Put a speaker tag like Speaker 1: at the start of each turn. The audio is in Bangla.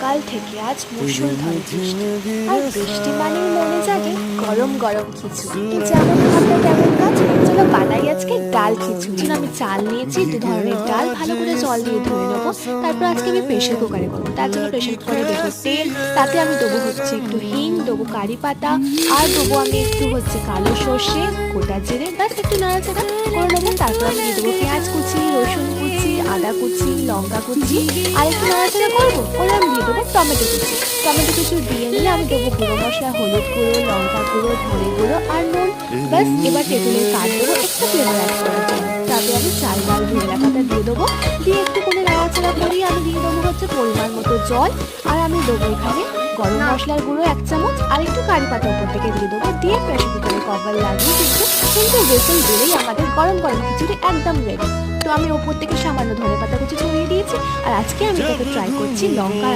Speaker 1: সকাল থেকে আজ মুষলধারে বৃষ্টি, আর বৃষ্টি মানেই মনে জাগে গরম গরম খিচুড়ি। তো যেমন ভাবনা তেমন কাজ, চলো বানাই আজকে ডাল খিচুড়ি। আমি চাল নিয়েছি, দু ধরনের ডাল ভালো করে জল দিয়ে ধুয়ে নেবো। তারপর আজকে আমি প্রেশার কুকারে করবো, তার জন্য প্রেশার কুকারে দেবো তেল, তাতে আমি দেবো হচ্ছে একটু হিং, দেবো কারি পাতা, আর দেবো আমি একটু হচ্ছে কালো সর্ষে, গোটা জিরে, ব্যাস একটু নাড়াচাড়া করে নেবো। তারপর আমি দিয়ে দেবো পেঁয়াজ কুচি, রসুন কুচি, আদা কুচি, লঙ্কা কুচি, আর একটু নাড়াচাড়া করবো। করে আমি দিয়ে দেবো টমেটো কুচি। টমেটো কুচি দিয়ে নিলে আমি দেবো গুঁড়ো মশলা, হলুদ গুঁড়ো, লঙ্কা গুঁড়ো, ধনে গুঁড়ো আর নুন। ব্যাস এবার টেবিলের কাঠ দেবো একটু ফ্লেভার অ্যাড করার জন্য। তাতে আমি চাল ডাল ধুয়ে রাখাটা দিয়ে দেবো, দিয়ে একটু করে নাড়াচাড়া করিয়ে আমি দিয়ে দেবো হচ্ছে পরিমাণ মতো জল। আর আমি দেবো এখানে গরম মশলার গুঁড়ো 1 চামচ, আর একটু কারি পাতা উপর থেকে দিয়ে দেবো। দিয়ে প্রেশার কুকারে কভার লাগিয়ে কিন্তু হুইসেল দিলেই আমাদের গরম গরম খিচুড়ি একদম রেডি। তো আমি ওপর থেকে সামান্য ধনে পাতা কুচি ছড়িয়ে দিয়েছি। আর আজকে আমি তোকে ট্রাই করছি লঙ্কা